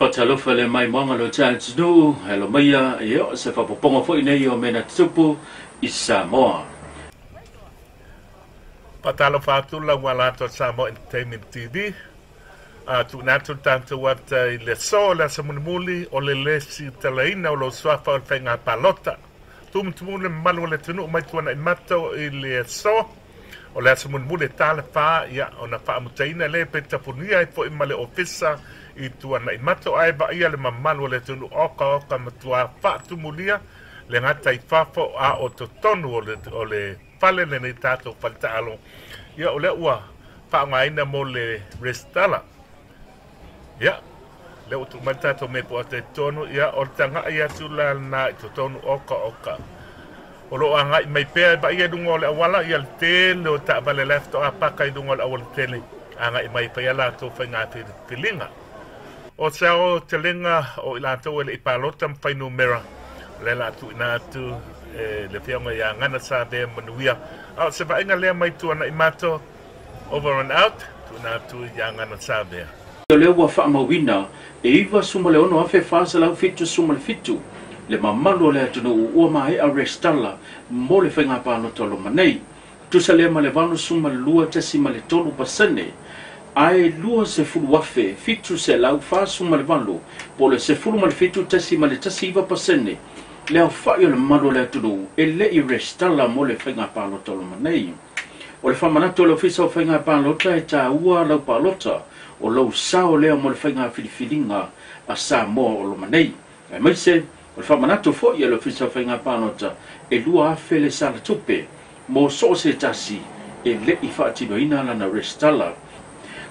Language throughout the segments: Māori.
Patalofa le mai manga lo chance no, hello maya, yo se fa poponga fo ine yo mena tsupu i Samoa. Patalofa tula wala to Samoa Entertainment TV. Tu natu tanto wat le so la samunmuli o le lesi talaina o lo swafa o fenga palota. Tumtumule malu le tunu mai tuana imato i le so o le samunmuli tala fa ya ona fa mutaina le petapunia fo imale ofisa i tuana imato ai ba ia le mamalu le tunu oka matua fa tumulia le ngata i fafo a o totonu o le fale le nei tato faltaalo ia o le ua fa ngaina mo le restala ia le o tu matato me po te tonu ia o tanga ia tula na i totonu oka o lo anga i mai pea ba ia dungo le awala ia le tele o ta vale left o apaka i dungo le awala tele anga i mai pea la to fa ngā filinga o sao te lenga o i lantou ele i palota mwhai numera le la tu ina tu le whionga ia ngana sa bea manuia au se va inga lea mai tuana i mato over and out tu ina tu ia ngana sa bea O leo wa wha mawina e iwa suma le ono afe whaasa lau fitu suma le fitu le mamalu le atunu ua mai a restala mo le whainga pāno tolo manei tusa lea ma le vanu suma le lua tesi ma le tolu pasane ai lua se fulu wafe fitu se lau wha suma le vanu po le se fulu ma le fitu tesi ma le tasi iwa pasane leo whaio le malu le atunu e le i restala mo le whainga pāno tolo manei o le whamanato le ofisa o whainga pālota e tā ua lau pālota o lau sao lea mo le whainga filifilinga a Samoa o lo manei. E mai se, o le whamanato fo i a le ofisa o whainga pānota e lua afe le sala tupe mo so se tasi e le i whaatino ina lana restala.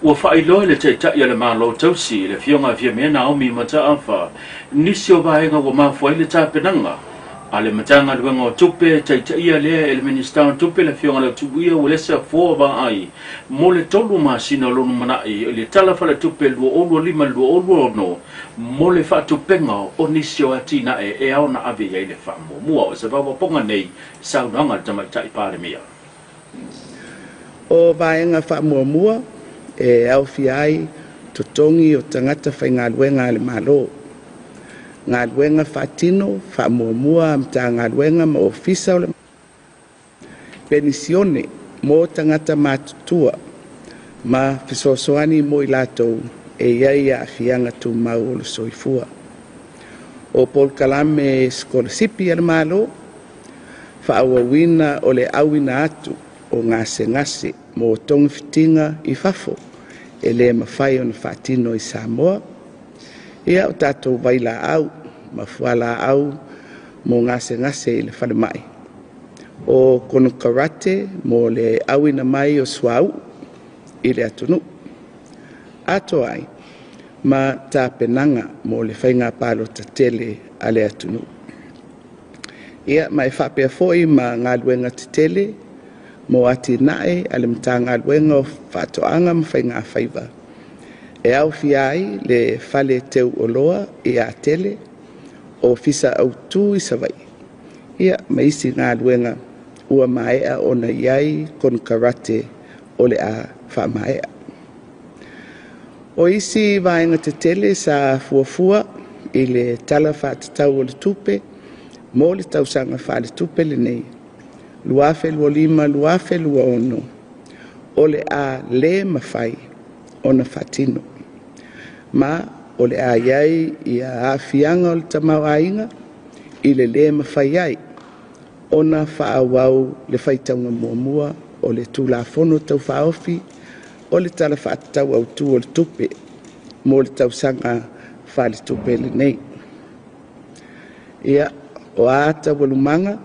Ua whailoi le te tai le malo tausi le fionga via mea Naomi mata awha nisi o vaenga wa mawhai le tāpenanga a le matanga luenga o tupe tai ia lea ele minister tupe le fionga le tubuia o lesa fōa va ai mo le tolu masina lonu manai le talafa le tupe lua olua lima lua olua no mo le whaatupenga o nisi o atina e au na ave iei le whaamua mua o se wawa ponga nei saunanga le tamai tai pāre mea. O vaenga whaamua mua e au fiai totongi o tangata whainga luenga le malo. Ngā luenga whaatino, whaamuamua mta ngā luenga ma ofisa o le penisione mō tangata mātutua ma whisosoani mo i lātou e iai a whianga tū mau o le soifua. O Paul Kalame skolasipi ana malo, whaawawina o le awina atu o ngase mō tongi fitinga i fafo e le mawhai o na whaatino i Samoa. Ia o tātou waila au, mawhala au, mō ngase i le whale mai. O kono karate, mō le awina mai o swau, i le atunu. Ato ai, ma tā penanga mō le whainga pālo ta tele a le atunu. Ia mai whapea foi ma ngā luenga te tele, mō ati nae ale mta ngā luenga o whatoanga ma whainga whaiva. E au fiai le fale teu oloa i a tele o fisa au tū i savai. Ia maisi ngā luenga ua maea o na iai kon karate o le a whamaea. O isi vaenga te tele sa fuafua i le tala whātatau o le tupe mo le tausanga whale tupe le nei. Luafe lua lima, luafe lua ono. O le a le mawhai o na whatino. Ma o le a iai i a awhianga o le tamau ainga i le mawhai ai o na whaawau le whaitaunga muamua o le tūlafono tau whaofi o le tala whaatatau au tū o le tupe mo le tausanga whale tupe le nei. Ia o ata walumanga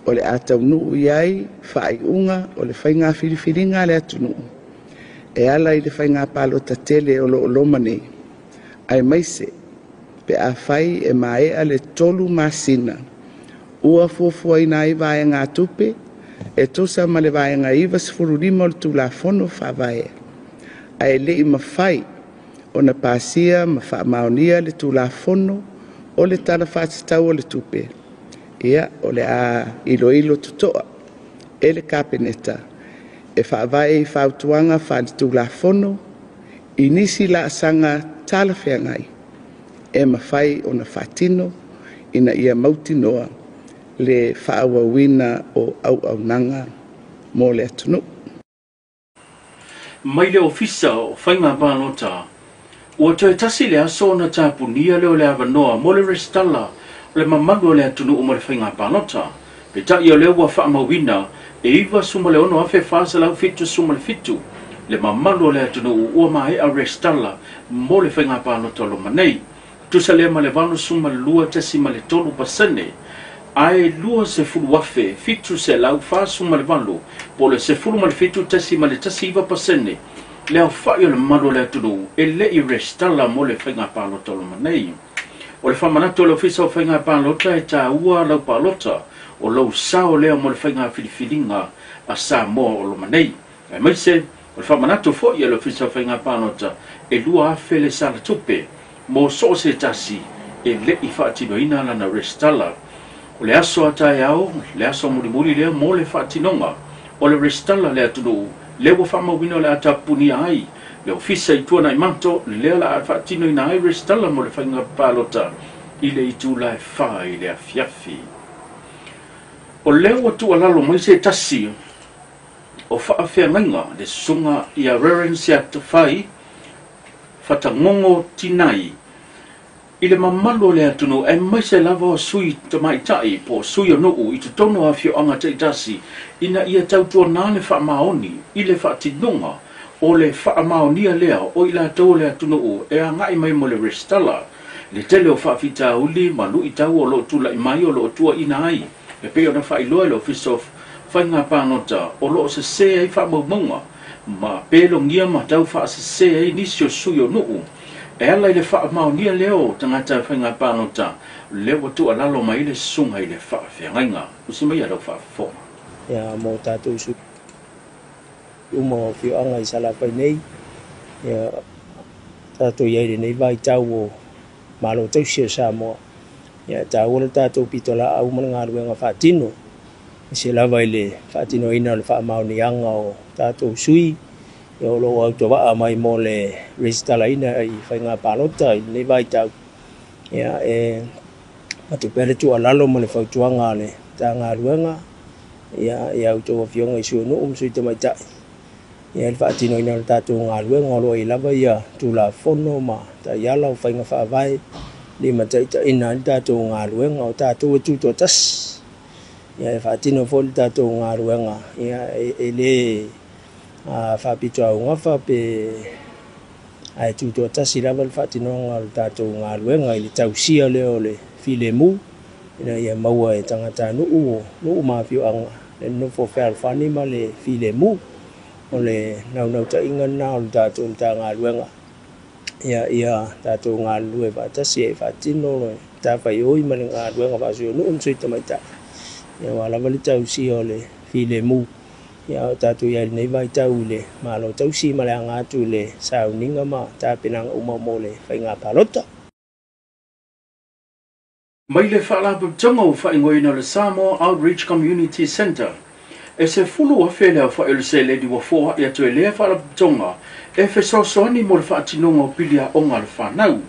o le ata unuu iai whaaiunga o le whainga whiriwhiringa le atunu. E ala i le whainga pālota tele o lo loma nei. Ai maise, pe a whai e mai a le tolu masina. Ua fuafua ina i vae ngā tupe, e tosa ma le vae ngā iwa sifururima o le tūlafono whavae. Ai le i mawhai, o na pāsia ma whaamaonia le tūlafono o le tala whātatau o le tupe. Ia, o le a ilo tutoa, e le kapeneta, e whaavae i whautuanga whale tūlafono, i nisi la asanga tala whengai, e mawhai o na whatino ina ia mautinoa le whaawawina o au nanga mo le atunu. Mai le ofisa o whainga pālota, ua toi tasi le aso na tāpunia leo le avanoa mo le restala le mamalu le atunu o mo le whainga pālota. Pe tai o leo wa whaamawina e iwa suma le ono awhi whaasa lau fitu suma le fitu. Le mamalu le atunu ua mai a restala mo le whainga pālota lo manei. Tusa le ma le vano suma le lua tasi ma le tolu pasane. Ai lua se fulu wafe, fitu se lau wha suma le vano. Po le se fulu ma le fitu tasi ma le tasi iwa pasane. Le au whai o le mamalu le atunu e le i restala mo le whainga pālota lo manei. O le whamanato le ofisa o whainga pālota e tā ua lau pālota. O lau sao lea mo le whainga whiliwhilinga a sa moa o lo manei. E maise, o le whamanato fo i le ofisa o whainga pālota e lua awhe le sala tupe. Mo so se tasi e le i whaatino ina lana restala. O le aso atai au, le aso murimuri lea mo le whaatinonga. O le restala lea tunu, le wa whamawino le atapuni ai. Le ofisa i tuana i manto, lea la whaatino ina ai restala mo le whainga pālota. I le i tu lai wha i le afiafi. O leo atu alalo mai se tasi o whaafea mainga le sunga i a reverence a tawhai whatangongo tinai. I le mamalo le atunu e mai se lava o sui tamaitai po sui o nuu i te tono a fio anga te tasi ina ia tautua nane whaamaoni i le whaatinonga o le whaamaonia lea o i la tau le atunu e a ngai mai mo le restala. Le tele o whaafita uli malu i tau o lo tula i mai o lo tua ina ai. E peo na whailoa le office of whainga pānota o lo se se ai whaamaumaunga ma pelo ngia ma tau wha se se ai nisi o sui o nuu. E ala i le whaamaunia leo tangata whainga pānota le watu alalo mai le sunga i le whaafeangainga. Usi mai alau whaafona. Ia mo tātou su uma o whio anga i sala pai nei. Ia tātou iere nei vai tau o malo tau sia sa moa. Ia tau le tātou pitola au mana ngā ruenga whaatino. Se lava i le whaatino ina le whaamauni anga o tātou sui. Ia o loo au tō waa mai mo le resitala ina i whainga pālota i nei vai tau. Ia e matu pere tu alalo mo le whautuanga le tā ngā ruenga. Ia au tō whionga i sua nuu msui te mai tai. Ia le whaatino ina le tātou ngā ruenga o loo i lava ia tū la whono ma ta iala o whainga whaavai. Lima taita ina i tātou ngā ruenga o tātou e tūtua tas. Ia e whaatino fo li tātou ngā ruenga. Ia e le whapito au ngawha pe ai tūtua tas i lava le whaatino ngā tātou ngā ruenga i le tausia leo le file mu. Ina ia maua e tangata nuu mawhio anga. Le nufo whare whanima le file mu. O le nau ta inga nao le tātou le tā ngā ruenga. Ia tātou ngā lue wātasi e whātino loi. Tā whai oi mani ngā ruenga wāsio nu umsui tamaita. Ia wālawa le tau si o le file mu. Ia tātou iari nei vai tau le mālo tau si male a ngātu le sao ninga ma tā penanga uma mo le whai ngā pālota. Mai le whaalapu tonga o whaingoina le Samoa Outreach Community Centre. E se fulu wa whelea whaelu se ledi wa fōha i atu e lea whaalapu tonga. E whesosoni mo le whaatinonga o pilia o ngā le whanau.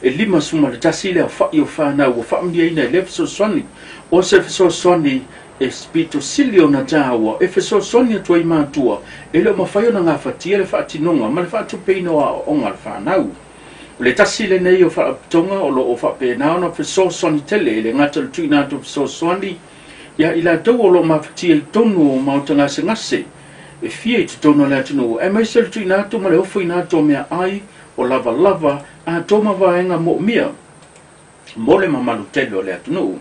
E lima suma le tasi lea whai o whanau o whaamdia ina e le whesosoni. O se whesosoni e spito silio na tāua. E whesosoni atua i mātua. E leo mawhaio na ngā whatia le whaatinonga. Ma le whaatupeino o ngā le whanau. O le tasi le nei o whaatonga o lo o whaapenao na whesosoni tele. Le ngata le tui nātu whesosoni. Ia ila tau o lo mawhatia i tonu o mautanga se ngase. E fia i te tono le atunu. E mai se le tui nātu ma le ofo i nātu mea ai o lava a toma vaenga mo mia. Mo le mamalu telo le atunu.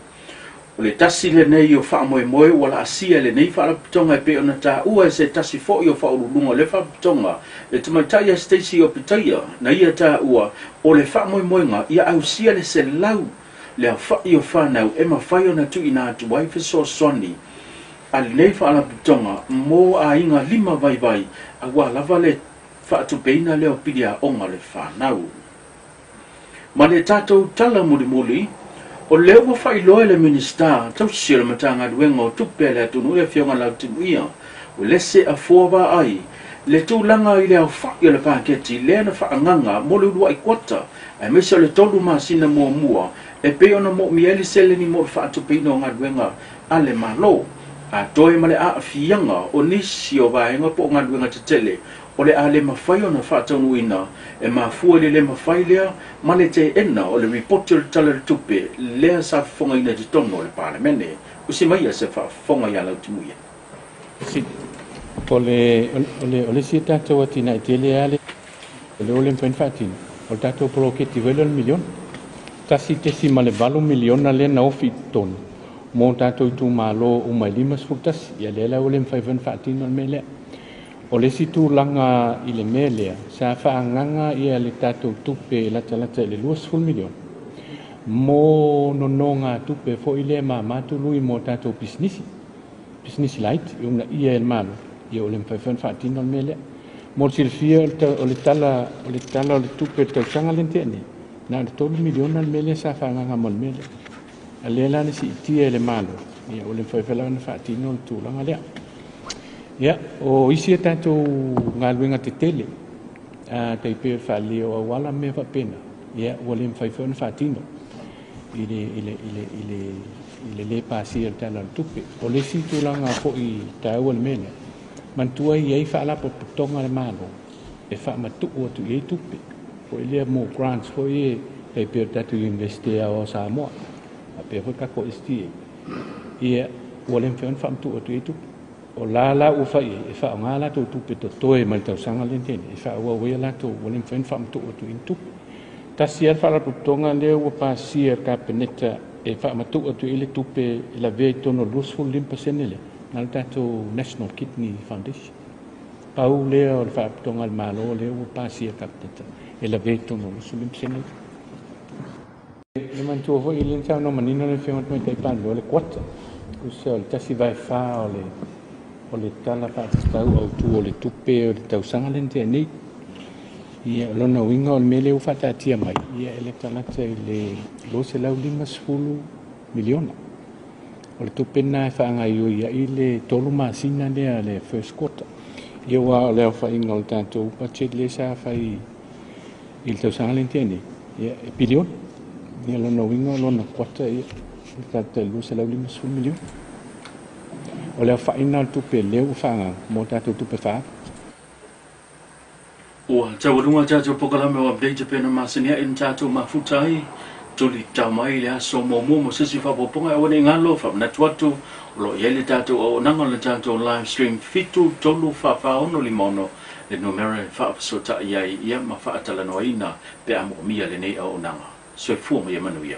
O le tasi le nei o whaamoe wala asia le nei whaalapitonga e pe ona tā ua e se tasi fo i o whaurulunga le whaalapitonga. Le tumaitaia Stacey o Pitaia na ia tā ua o le whaamoe nga ia au sia le se lau. Le a whai o whanau e ma whai o na tui nātu wai wheso soni. Ali nei whaalapitonga mo a inga lima vai a lava le whaatupeina leo pidia onga le whanau. Ma le tātou tala muli o leo wa whailoa le minister tau sio le matanga duenga o tupe le atunu e whionga lau timuia o lese a fōwa ai le tūlanga i le au wha i le pāketi le na whaanganga mo le urua i kwata e mesa le tolu masina mua e pe ona mo mieli sele ni mo whaatupino ngā duenga a le malo a toe ma le a fianga o nisi o vaenga po ngā duenga te tele o le a le mawhai ona whaataunuina e mafua le mawhai lea ma le te ena o le ripoti o le tala le tupe lea sa whonga ina te tono o le paramene o se mai a se whonga i alau timuia. O le si tātou atina i tele ale, o le mpen whaatino, o tātou proketi welo milion, tasi tesi ma le valo miliona le na ofi tonu, mō tātou i tū mālo o mai lima sfutasi, ia le o le mpen whaatino me lea. O le si tūlanga i le mea lea, sa whaanganga ia le tātou tupe lata le 2 milion. Mō no ngā tupe fo i le mātu lui mō tātou business light, i una ia el malo. Ia o le mwhaiwhan whaatino me lea. Mō silfia o le tala o le tupe tausanga lentene. Nā le 3 miliona me lea sa whaanganga mo le me lea. A lea lana si itia le malo. Ia o le mwhaiwhan whaatino le tūlanga lea. Ia, o isi e tātou ngā luenga te tele. Tei pēr whaali o awala me whapena. Ia, o le mwhaiwhan whaatino. I le pāsi e tala le tupe. O le si tūlanga po i tāua le mele. Mantua i ei whaala po putonga le malo. E wha matu o tu i ei tupe. Po i lea mō grants po i e pēr tatu investea o Samoa. A pēr po kako isti e. Ia, o le mwhaiwhan whamtu o tu i ei tupe. O la o whai e wha o ngā lato tupe to toe mai tau sanga lentene. E wha ua wea lato o le mwhaiwhan whamtu o tu i tupe. Tasi ar whaala po putonga leo o pāsia ka peneta e wha matu o tu i le tupe i la vei tono 2.5% le. Nā tātou National Kidney Foundation. Pau lea o le wha putonga le malo leo o pāsia ka peneta e la vei tono 2.5% le. Le mantua hoi i le tau no manino le whiongat mai taipanu o le kwata. Usa o le tasi vai wha o le tala whaatastau au tu o le tupe o le tausanga lente nei. Ia lona winga o le mele u whatatia mai. Ia ele talata i le lose lau 5 miliona. O le tupe nā e whaanga ia i le tolu masina lea le first quarter. Ia wa o leo whainga o le tātou budget le sa whai i le tausanga lente nei. Ia e bilion. Ia lona winga o lona quarter ia. Le tata i lose lau 5 miliona. O leo whaina o tupe leo whaanga mō tātou tupe whaa. Ua tawarunga tātou pokalame o update pēna māsania in tātou mafutai. Tuli tau mai le aso mo sisi whapoponga e wane ngalo whamnatu atu. Lo iele tātou o nanga le tātou live stream fitu tolu whawhaono limono. Le numere whawasota iai ia ma whaatalanoa ina pe amo mia le nei o nanga. Soi fuama ia manuia.